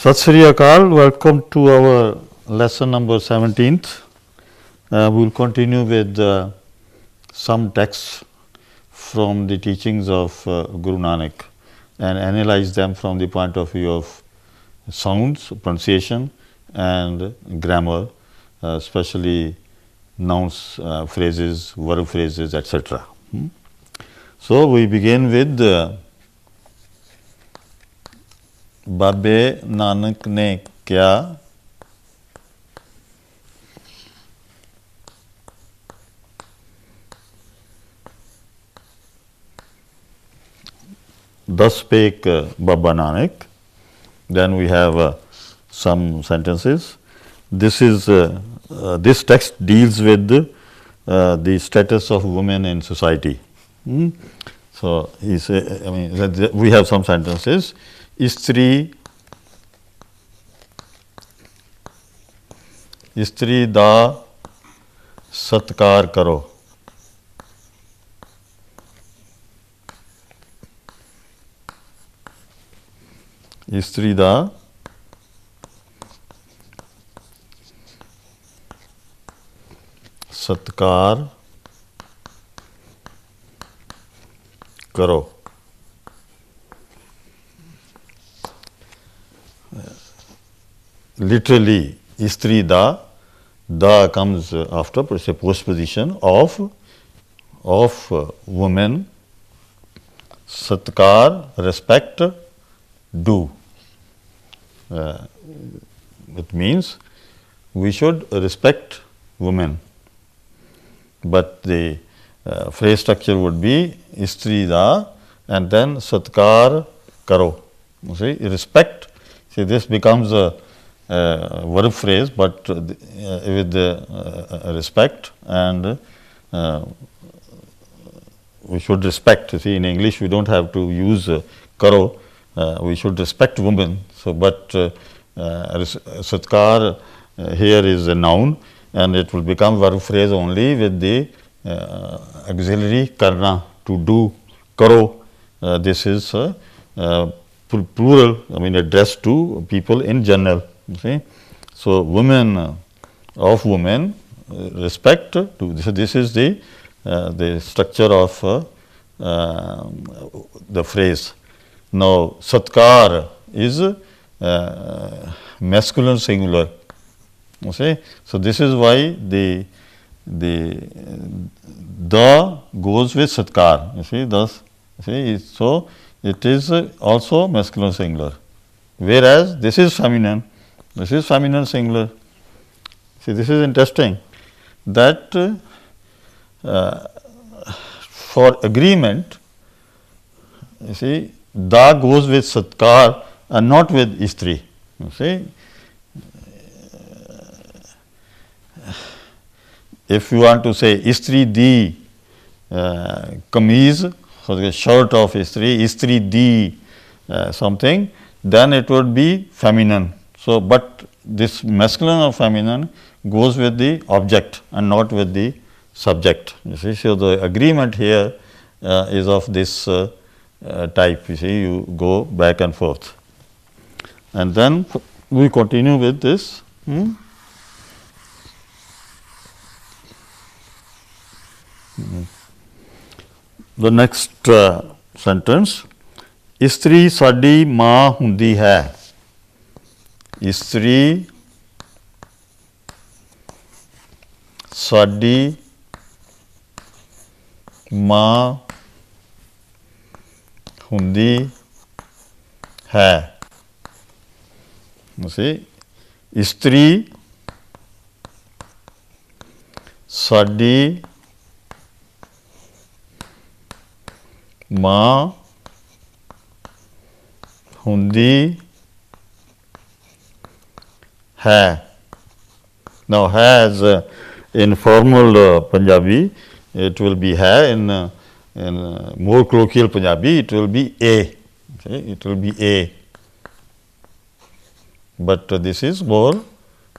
Sat Sri Akal, welcome to our lesson number 17th. We will continue with some texts from the teachings of Guru Nanak and analyze them from the point of view of sounds, pronunciation and grammar, especially nouns, phrases, verb phrases, etc. So, we begin with बाबे नानक ने क्या thus spake Baba Nanak. Then we have some sentences. This is this text deals with the status of women in society. So, he say, I mean, we have some sentences. स्त्री दा सत्कार करो. स्त्री दा सत्कार करो. Literally, Istri da comes after a postposition of women. Satkar, respect, do. It means we should respect women, but the phrase structure would be Istri da and then Satkar karo. You see, respect. See, this becomes a verb phrase, but with respect, and we should respect. You see, in English we don't have to use karo, we should respect women. So, but satkar here is a noun and it will become verb phrase only with the auxiliary karna, to do, karo. This is plural, I mean addressed to people in general. See? So, women of women, respect to this is the structure of the phrase. Now, satkar is masculine singular. You see? So, this is why the goes with satkar. You see, thus, see, so it is also masculine singular, whereas this is feminine. This is feminine singular. See, this is interesting that for agreement, you see, da goes with satkar and not with istri. You see, if you want to say istri di kameez, so the shirt of istri di something, then it would be feminine. So, but this masculine or feminine goes with the object and not with the subject. You see, so the agreement here is of this type. You see, you go back and forth, and then we continue with this. The next sentence, istri sadi maa hundi hai. Istri sadi maa hundi hai. You see, istri sadi maa hundi hai. Now, has in formal Punjabi, it will be hai. In more colloquial Punjabi, it will be a. Okay? It will be a. But this is more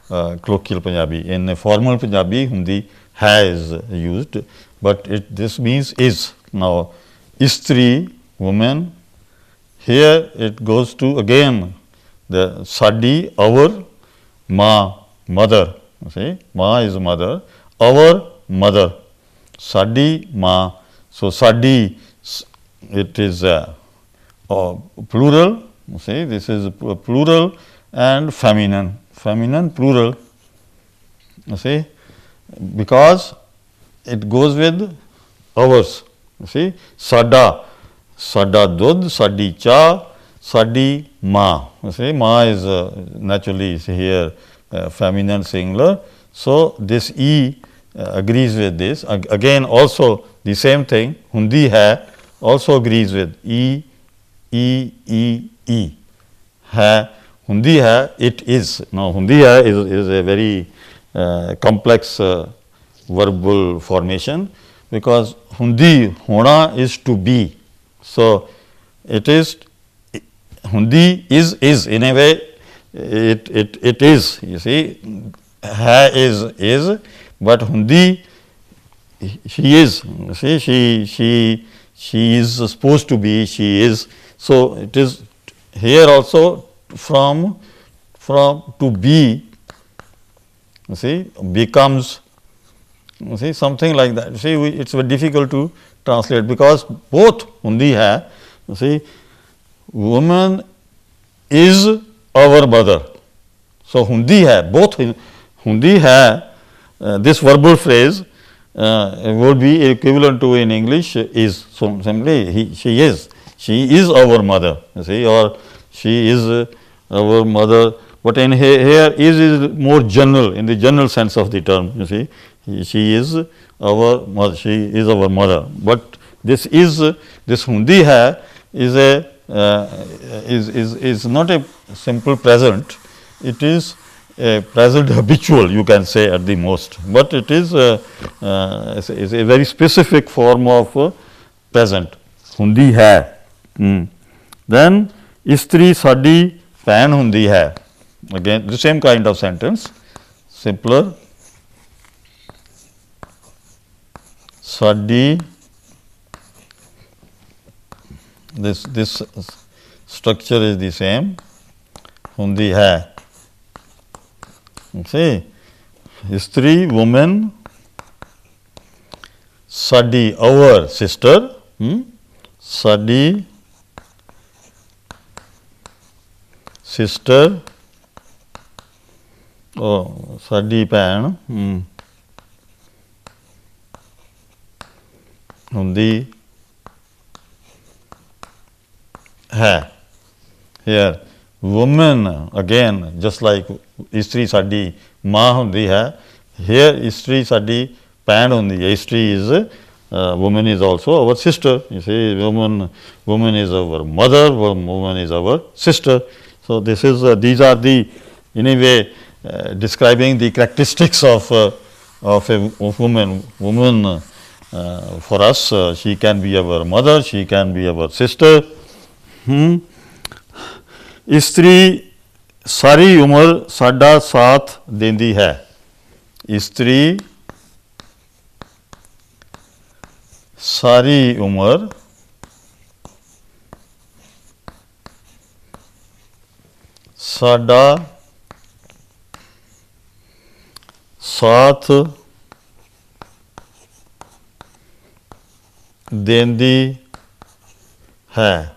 colloquial Punjabi. In formal Punjabi, hundi hai is used, but this means is. Now, istri, woman, here it goes to again the sadi, our, ma, mother. See, ma is mother, our mother, sadi, ma. So, sadi, it is plural. See, this is plural and feminine, plural. See, because it goes with ours. See, sada, dud, sadi cha, sadi ma. See, ma is naturally here feminine singular. So, this e agrees with this. Again, also the same thing, hundi hai also agrees with e, hai, hundi hai, it is. Now, hundi hai is a very complex verbal formation, because hundi, hona is to be. So, it is, hundi is in a way, it is, you see, hai is, but hundi, she is, see, she is supposed to be, she is. So, it is here also from to be, you see, becomes, you see, something like that. You see, it is very difficult to translate, because both hundi hai, you see, woman is our mother. So, hundi hai, both hundi hai, this verbal phrase would be equivalent to in English is. So, simply she is our mother, you see, or she is our mother, but in here is more general, in the general sense of the term, you see, she is our mother, but this is, this hundi hai is a is not a simple present, it is a present habitual, you can say at the most, but it is a very specific form of present, hundi hai. Then istri sadi bhain hundi hai, again the same kind of sentence, simpler, sadi, this structure is the same, hundi hai. See, istri, woman, sadi, our sister, sadi, sister, oh, sadi bhain, hundi hai. Here, woman, again, just like istri sadi ma hundi hai, here istri sadi bhain hundi hai. Istri is woman is also our sister. You see, woman is our mother, woman is our sister. So, this is these are the, in a way, describing the characteristics of a woman. Woman for us, she can be our mother, she can be our sister. Istri सारी उम्र साडा साथ देंदी है, स्त्री सारी उम्र साडा साथ देंदी है.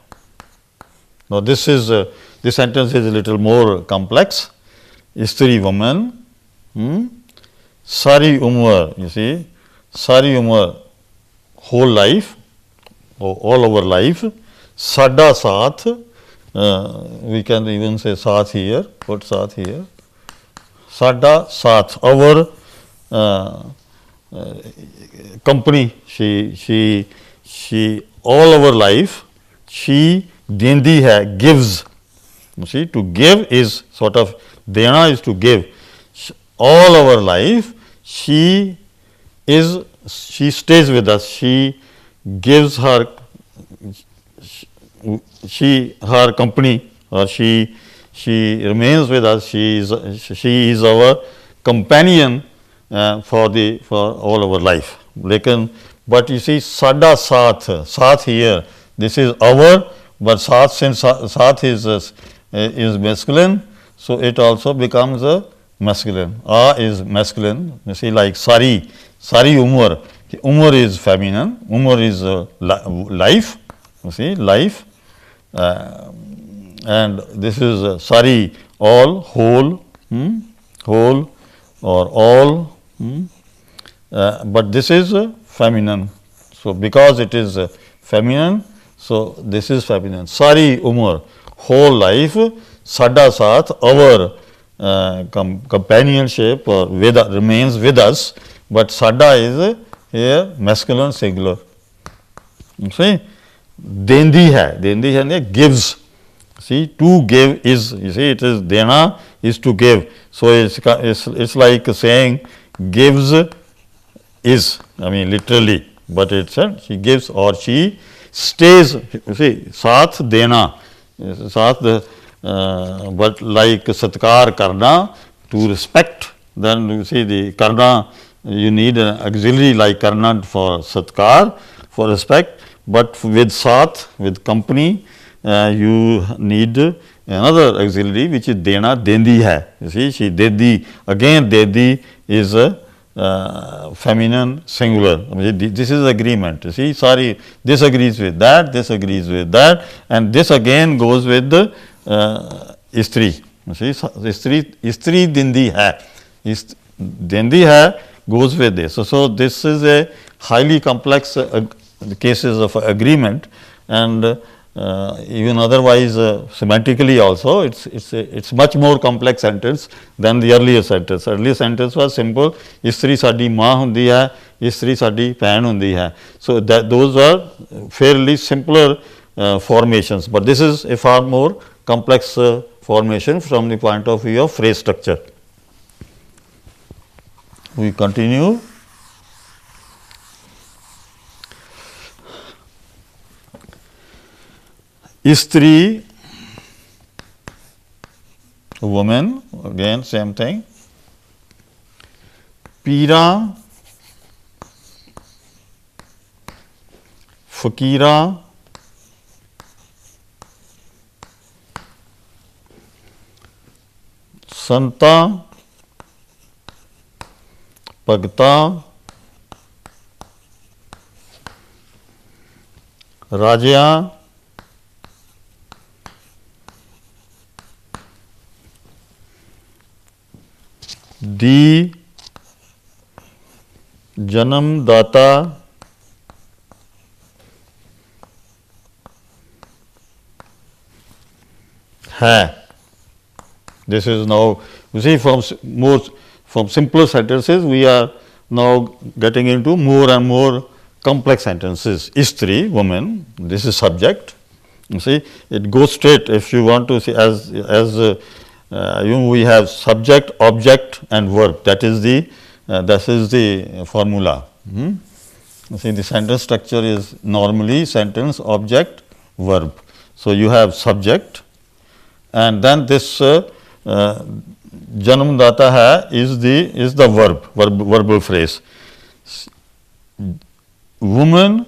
Now, this sentence is a little more complex. Istri, woman, sari umar, you see, sari umar, whole life, all our life, sada saath, we can even say saath here, put saath here, sada saath, our company, she all our life, she dendi hai, gives. You see, to give is sort of, dena is to give. All our life, she stays with us, she gives her company, or she remains with us, she is our companion for all our life. But you see, sada saath here, this is our, but saath, since saath is is masculine, so it also becomes a masculine. A is masculine. You see, like sari umar. Umar is feminine. Umar is life. You see, life. And this is sari, all, whole, whole or all. But this is feminine. So, because it is feminine, so this is feminine. Sari umar, whole life, sada saath, our companionship or remains with us, but sada is here masculine singular. You see, dendi hai, gives. See, to give is, you see, it is dena is to give. So, it's like saying gives is, I mean literally, but it's she gives or she stays. You see, saath dena, saath, but like satkar karna, to respect, then you see the karna, you need an auxiliary like karna for satkar, for respect, but with saath, with company, you need another auxiliary which is dena, dendi hai. You see, she dedi, again dedi is a feminine singular. I mean, this is agreement. You see, sorry, this agrees with that, this agrees with that, and this again goes with the istri. You see, istri dendi hai. Dendi hai goes with this. So, this is a highly complex cases of agreement, and even otherwise semantically also it's much more complex sentence than the earlier sentence. Earlier sentence was simple, istri sadi maa hundi hai, istri sadi bhain hundi hai. So, that those are fairly simpler formations, but this is a far more complex formation from the point of view of phrase structure. We continue. Istri, woman, again same thing. Pira, fakira, santa, Bhagta, Raja, दी, जन्मदाता, है. This is now, you see, from simpler sentences we are now getting into more and more complex sentences. Istri, woman, this is subject. You see, it goes straight. If you want to see, as we have subject, object, and verb. That is the formula. You see, the sentence structure is normally sentence, object, verb. So, you have subject, and then this janamdata hai is the verbal phrase. Woman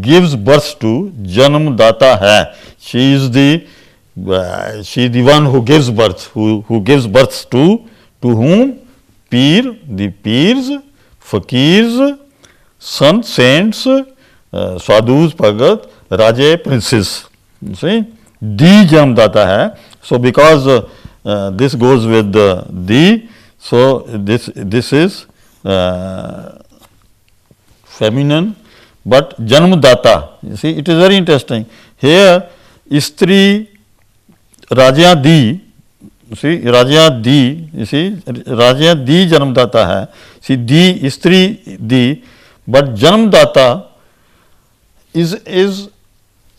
gives birth to, janamdata hai. She is the one who gives birth. Who gives birth to whom? Peer, the peers, fakirs, sant, saints, sadhus, bhagat, raje, princes. You see, di janamdata hai. So, because this goes with the, so this is feminine, but janamdata. You see, it is very interesting. Here, istri, raja di, see, raja di, you see, raja di janamdata hai. See, di, istri di, but janamdata is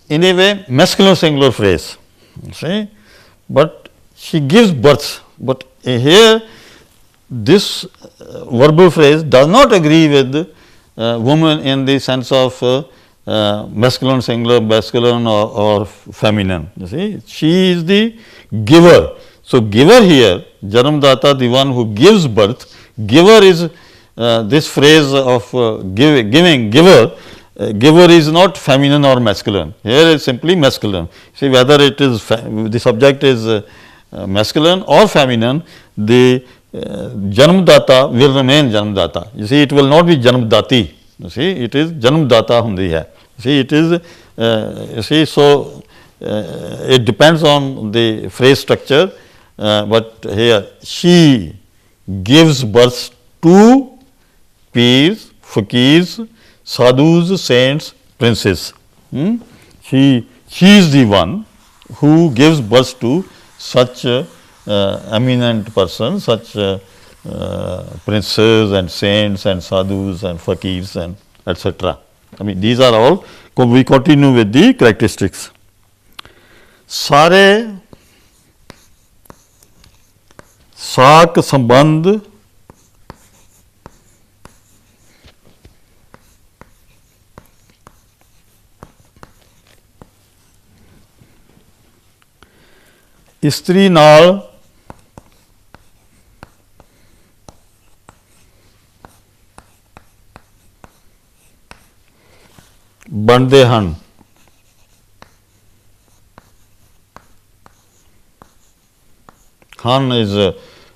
in a way masculine singular phrase. See, but she gives birth. But here, this verbal phrase does not agree with woman in the sense of masculine singular, masculine or feminine. You see, she is the giver. So, giver here, janamdata, the one who gives birth. Giver is this phrase of giving, giver giver is not feminine or masculine. Here is simply masculine. See, whether it is the subject is masculine or feminine, the Janmdata will remain Janmdata. You see, it will not be Janmdati. You see, it is Janmdata hundi hai. See, it is, you see, so it depends on the phrase structure, but here she gives birth to peers, fakirs, sadhus, saints, princes. She is the one who gives birth to such eminent persons, such princes and saints and sadhus and fakirs and etc. I mean, these are all. We continue with the characteristics. सारे साक संबंध ਇਸਤਰੀ ਨਾਲ ਬਣਦੇ ਹਨ। Han is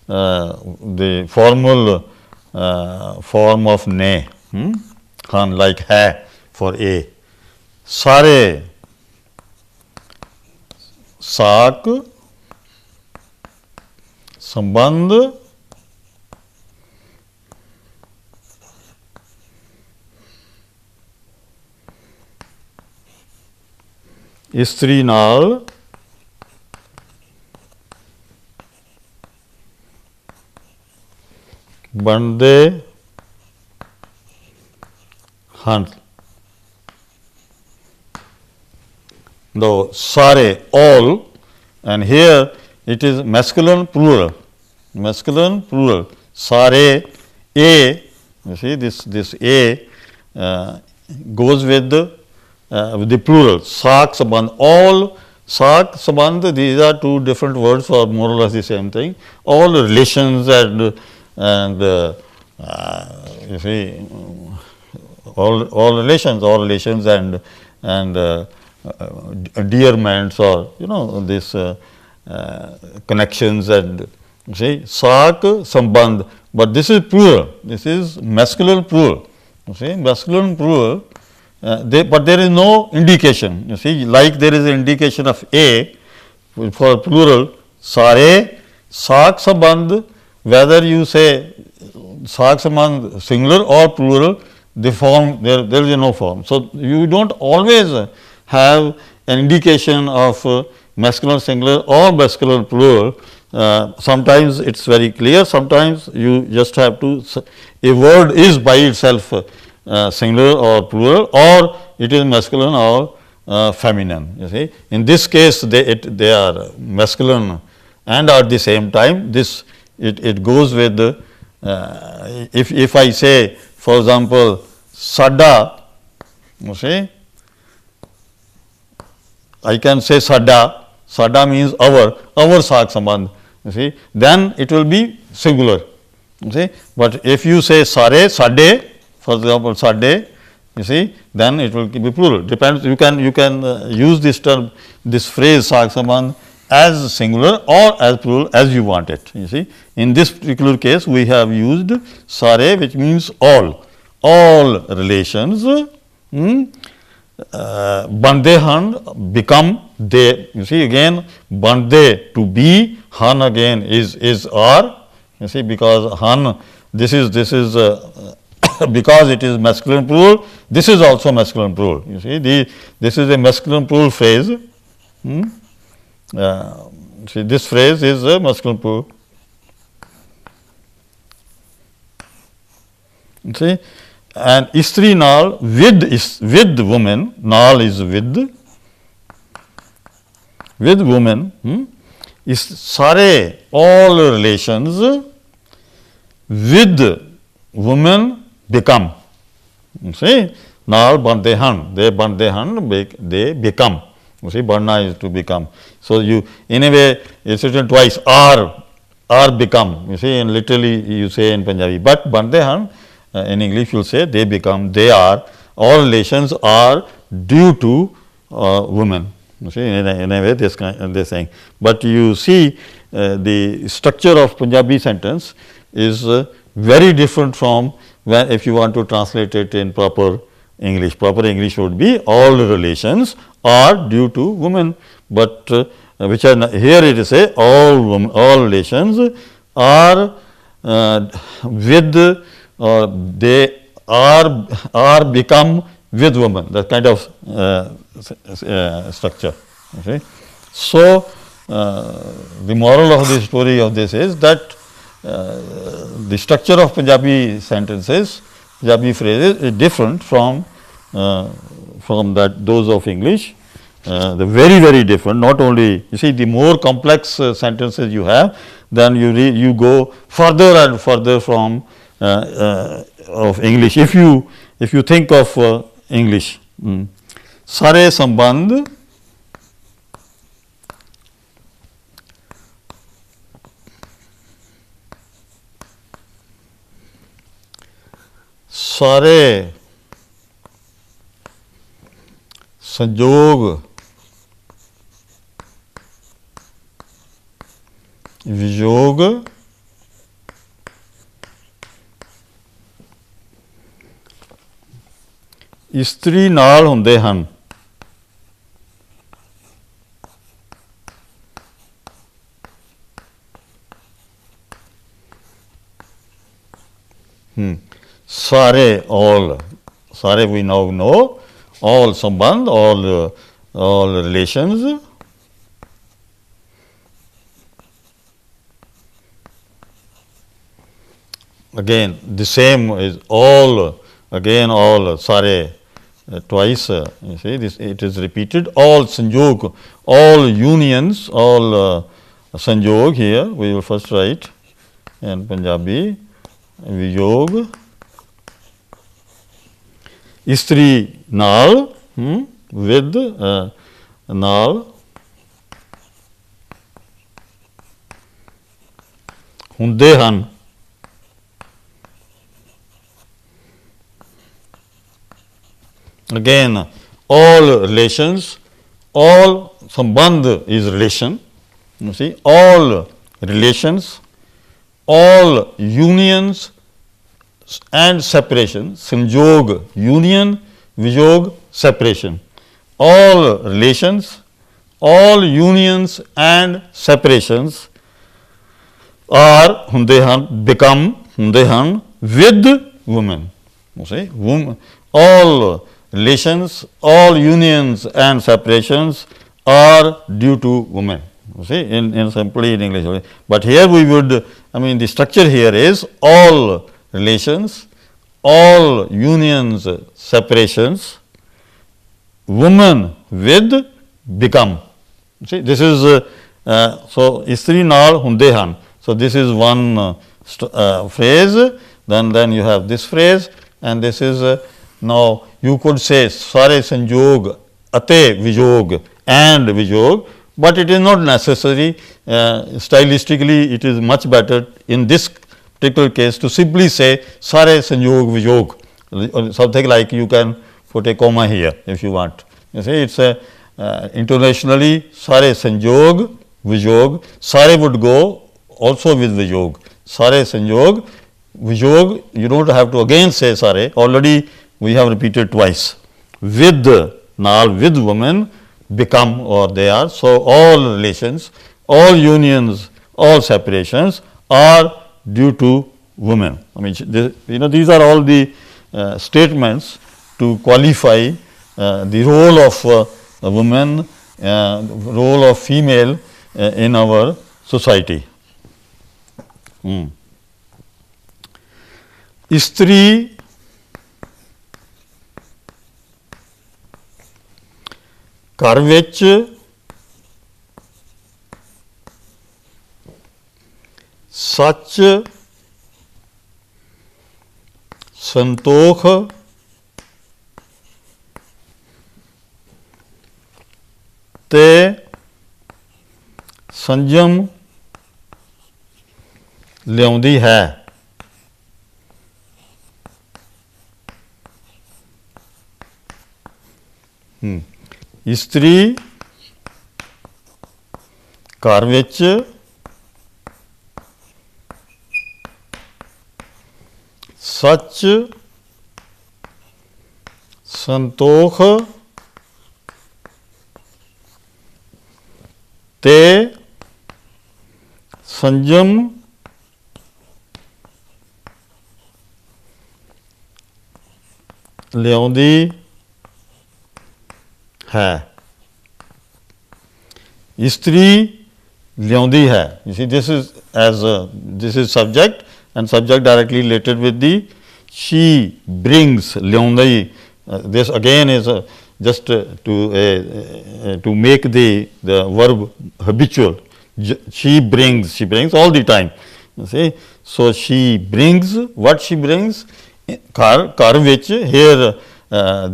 the formal form of ne. Han like hai for a. Sare saak संबंध ਇਸਤਰੀ ਨਾਲ ਬਣਦੇ ਹਨ। Though sare, all, and here it is masculine plural. Masculine plural. Sare, a. You see this a goes with the plural. Saak sabandh, all. Saak sabandh, these are two different words for more or less the same thing. All relations and you see all relations and endearments or this connections and see saak sambandh, but this is plural, this is masculine plural. You see masculine plural, but there is no indication. You see, like there is an indication of a for plural sare saak sambandh. Whether you say saak sambandh singular or plural, the form there is no form. So you don't always have an indication of masculine singular or masculine plural. Sometimes it is very clear, sometimes you just have to, a word is by itself singular or plural, or it is masculine or feminine. You see, in this case they are masculine and at the same time this it goes with if I say, for example, sada, you see, I can say sada. Sada means our saak sambandh. You see, then it will be singular. You see, but if you say sare, sade, for example, sade, you see, then it will be plural. Depends. You can use this term, this phrase saak sambandh as singular or as plural as you want it. You see, in this particular case, we have used sare, which means all relations. Bande han, become they. You see, again bande to be, han again is are. You see, because han, this is because it is masculine plural, this is also masculine plural. You see, this is a masculine plural phrase. See, this phrase is a masculine plural. You see, and istri nal with woman, nal is with woman, is sare, all relations with women become. You see, nal bande han, they become. You see, barna is to become. So you, in a way, it's written twice, are become. You see, and literally you say in Punjabi, but bande han, in English you will say they become, they are, all relations are due to women. You see, in a way, they're saying. But you see, the structure of Punjabi sentence is very different from when if you want to translate it in proper English. Proper English would be all relations are due to women, but which are here it is say all relations are with they are become with women, that kind of structure. Okay. So, the moral of the story of this is that the structure of Punjabi sentences, Punjabi phrases is different from those of English. They're very different. Not only, you see, the more complex sentences you have, then you go further and further from of English. If you think of English, Sare sambandh सारे संजोग वियोग इस्त्री नाल हुंदे हन। Sare, all, sare we now know, all sambandh, all relations. Again, the same is all, again all, sare, twice, you see, this it is repeated, all sanjog, all unions, all sanjog here, we will first write in Punjabi, viyog, istri naal, with naal, hunde han. Again, all relations, all sambandh is relation, you see, all relations, all unions and separation, sanjog, union, vijog, separation. All relations, all unions and separations are hunde become hunde with women. You see, all relations, all unions and separations are due to women. You see, in simply in English. But here we would, I mean, the structure here is all relations, all unions, separations, women with become. See, this is so istri naal hunde han. So this is one phrase. Then you have this phrase, and this is now you could say sare sanjog ate vijog and vijog, but it is not necessary. Stylistically, it is much better in this particular case to simply say sare sanjog vijog, or something like you can put a comma here if you want. You see, it's a internationally sare sanjog vijog, sare would go also with vijog, sare sanjog vijog, you don't have to again say sare, already we have repeated twice, with naal, with women, become, or they are. So all relations, all unions, all separations are due to women. I mean, these are all the statements to qualify the role of a woman, role of female in our society. Istri ਘਰ ਵਿੱਚ ਸੱਚ, ਸੰਤੋਖ, ਤੇ ਸੰਜਮ ਲਿਆਉਂਦੀ ਹੈ। ਇਸਤਰੀ ਘਰ ਵਿੱਚ ਸੱਚ ਸੰਤੋਖ ਤੇ ਸੰਜਮ ਲਿਆਉਂਦੀ ਹੈ ਇਸਤਰੀ ਲਿਆਉਂਦੀ ਹੈ you see this is as this is subject and subject directly related with the she brings ਲਿਆਉਂਦੀ this again is just to make the verb habitual she brings all the time you see so she brings what she brings ਘਰ ਵਿੱਚ here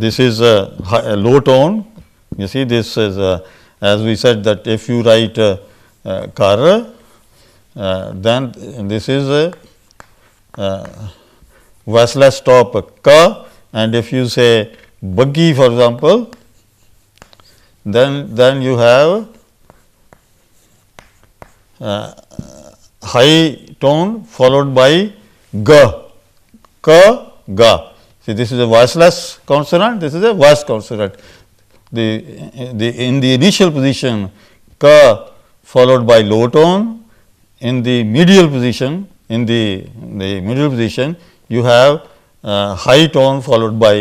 this is a low tone you see this is as we said that if you write ਘਰ then this is voiceless stop ka and if you say buggy for example then you have high tone followed by ga ka ga see this is a voiceless consonant this is a voice consonant in the initial position ka followed by low tone in the medial position in the middle position you have high tone followed by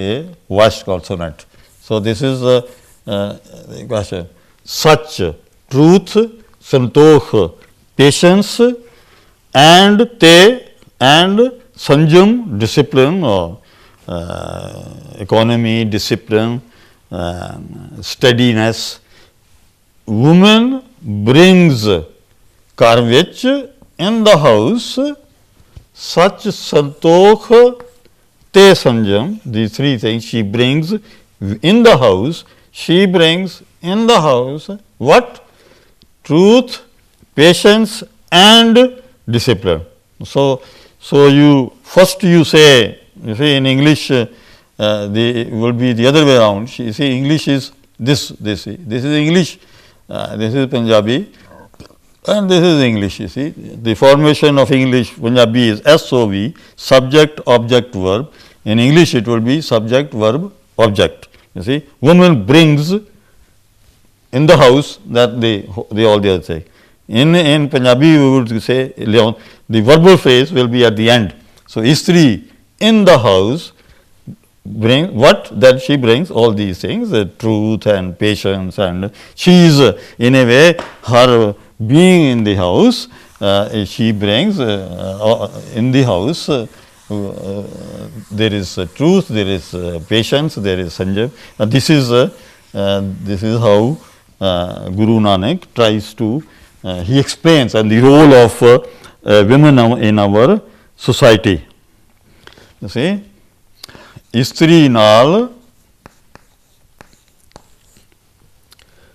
a voiced consonant so this is the question such truth santokh patience and te and sanjam discipline or economy discipline steadiness woman brings ਘਰ ਵਿੱਚ in the house such santokh te sanjam these three things she brings in the house she brings in the house what truth patience and discipline so you first you say you see in English will be the other way around you see English is this is English this is Punjabi and this is English you see the formation of English Punjabi is SOV subject object verb in English it will be subject verb object you see woman brings in the house that they all the other say in Punjabi we would say the verbal phrase will be at the end so istri in the house bring what that she brings all these things the truth and patience and she is in a way her being in the house she brings in the house there is truth there is patience there is sanjam this is how Guru Nanak tries to he explains and the role of women in our society you see ਇਸਤਰੀ ਨਾਲ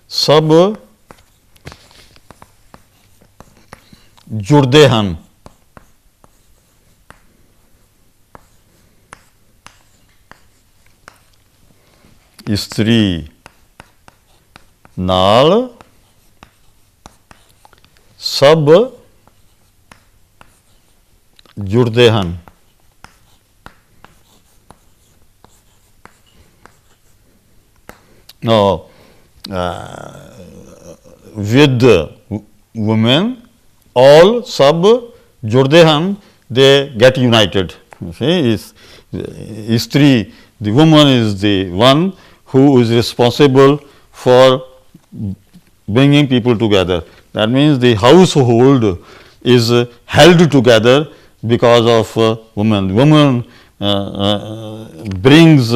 ਸਭ ਜੁੜਦੇ ਹਨ ਇਸਤਰੀ ਨਾਲ ਸਭ ਜੁੜਦੇ ਹਨ Now, with women, all sab jurde han, they get united. See, istri, the woman is the one who is responsible for bringing people together. That means the household is held together because of woman. Woman brings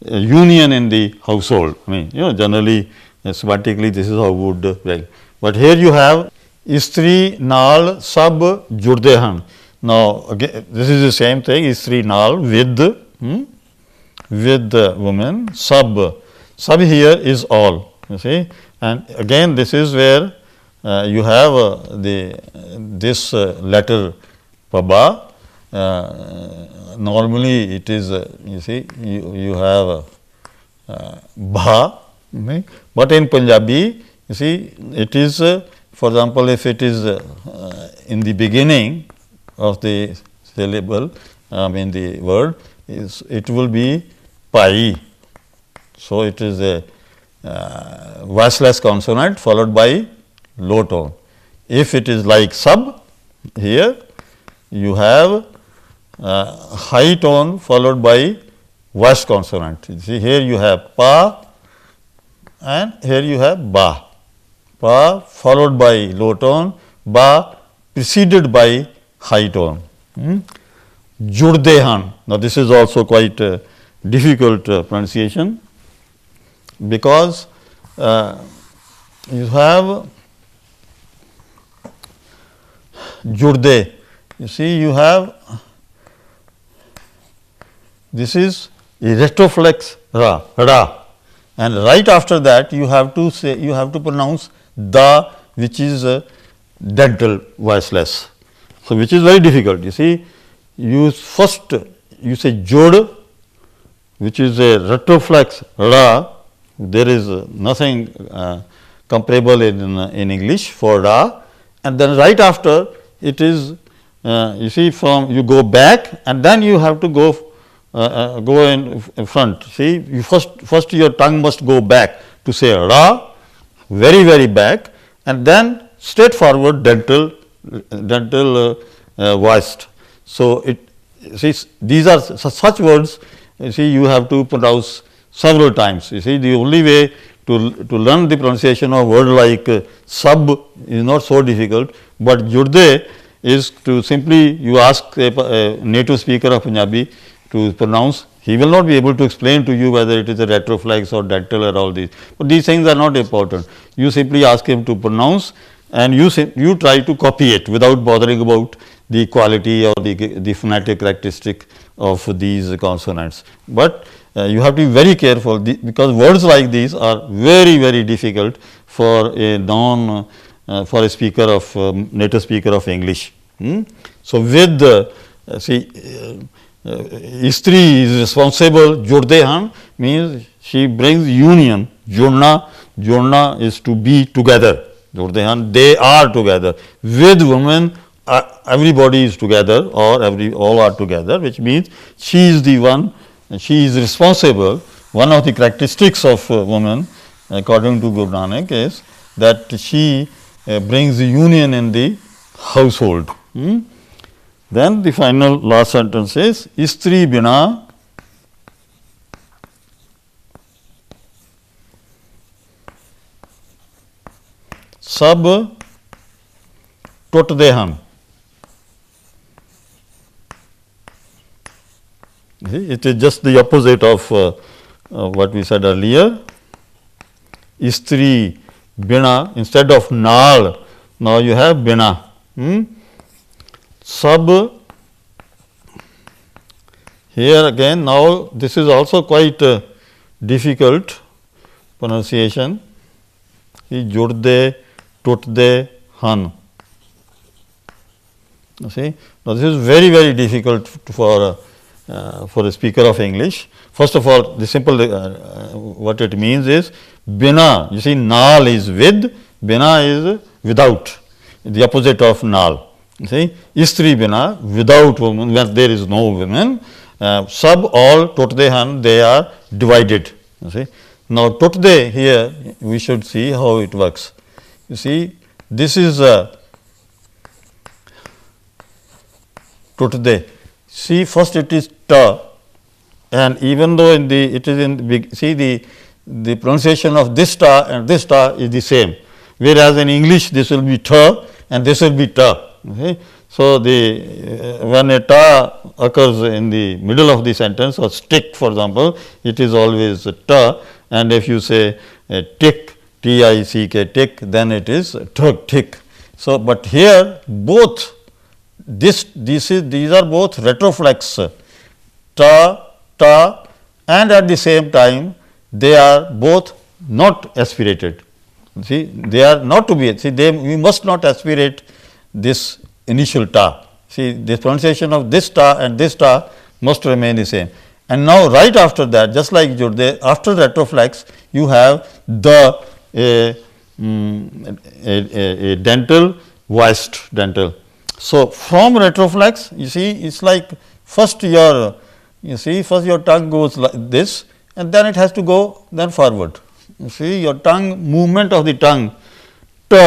union in the household. I mean, generally, semantically, this is how would write. But here you have istri naal sab jurde han. Now, again, this is the same thing. Istri naal with women. Sab here is all. You see, and again, this is where you have this letter paba. Normally it is you see you have bha. But in Punjabi, you see, it is, for example, if it is in the beginning of the syllable, the word, it will be pai. So, it is a voiceless consonant followed by low tone. If it is like sab, here you have high tone followed by voice consonant. You see, here you have pa and here you have ba. Pa followed by low tone, ba preceded by high tone. Jurde han. Now, this is also quite difficult pronunciation, because you have jurde. You see, you have, this is a retroflex ra, and right after that you have to say, you have to pronounce da, which is dental voiceless. So, which is very difficult. You see, you first you say jod, which is a retroflex ra. There is nothing comparable in English for ra, and then right after it is, you see, from you go back and then you have to go in front. See, you first your tongue must go back to say ra, very back, and then straight forward dental voiced. So, see, these are such words, you see, you have to pronounce several times. You see, the only way to learn the pronunciation of word like sab is not so difficult, but jurde is to simply you ask a native speaker of Punjabi to pronounce. He will not be able to explain to you whether it is a retroflex or dental or all these, but these things are not important. You simply ask him to pronounce, and you try to copy it without bothering about the quality or the phonetic characteristic of these consonants. But you have to be very careful, because words like these are very difficult for a for a speaker of native speaker of English. So, with see, Istri is responsible. Jurde han means she brings union. Jodna is to be together. Jurde han, they are together. With women, everybody is together, or all are together, which means she is the one. She is responsible. One of the characteristics of woman, according to Guru Nanak, is that she brings union in the household. Then the final last sentence is Istri bina sab tutde han. It is just the opposite of what we said earlier. Istri bina, instead of naal, now you have bina. Sab, here again, now this is also quite difficult pronunciation. Jurde, tutde, han. See, now this is very difficult for a speaker of English. First of all, the simple what it means is bina. You see, naal is with, bina is without, the opposite of naal. You see, istri bina, without woman, when there is no women. Sab, all, tutde han, they are divided. You see, now tutde here we should see how it works. You see, this is tutde. See, first it is ta, and even though in the it is in the big, see the pronunciation of this ta and this ta is the same, whereas in English this will be ta and this will be ta. Okay. So, when a ta occurs in the middle of the sentence, or stick for example, it is always ta, and if you say tick, T-I-C-K, tick, then it is tick. So, but here both these are both retroflex, ta, and at the same time they are both not aspirated. See, they are not to be, see, we must not aspirate this initial ta. See, the pronunciation of this ta and this ta must remain the same. And now, right after that, just like Jurde, after retroflex, you have the a dental, voiced dental. So, from retroflex, you see, it's like first your, first your tongue goes like this, and then it has to go then forward. You see, your tongue, movement of the tongue, t,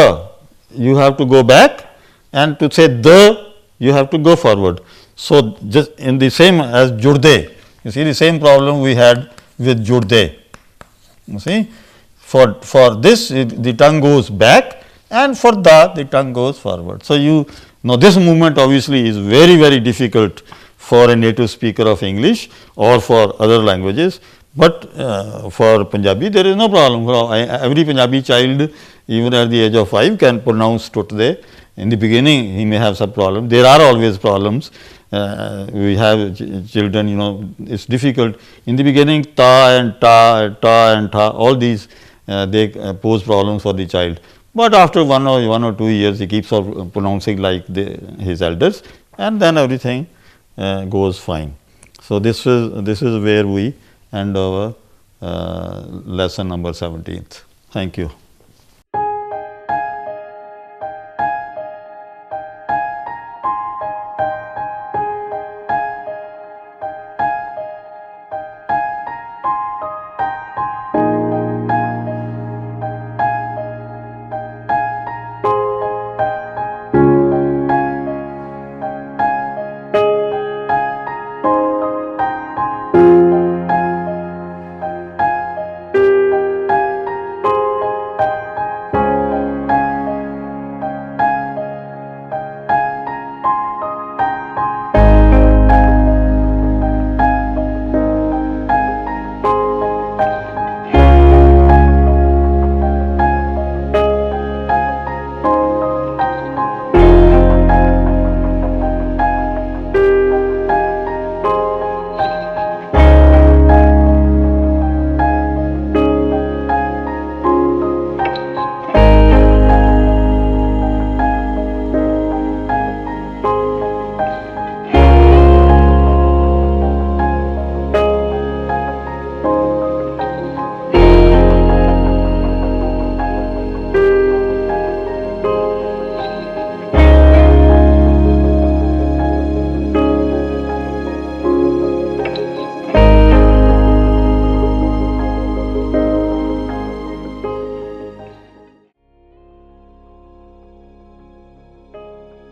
you have to go back, and to say the, you have to go forward. So, just in the same as Jurde, you see the same problem we had with Jurde. You see, for this the tongue goes back, and for the tongue goes forward. So, you now this movement obviously is very, very difficult for a native speaker of English or for other languages, but for Punjabi there is no problem. For every Punjabi child, even at the age of 5, can pronounce Tutde. In the beginning he may have some problem. There are always problems. We have children, it is difficult in the beginning, ta and ta, all these they pose problems for the child. But after 1 or 2 years, he keeps on pronouncing like his elders, and then everything goes fine. So, this is where we end our lesson number 17th. Thank you.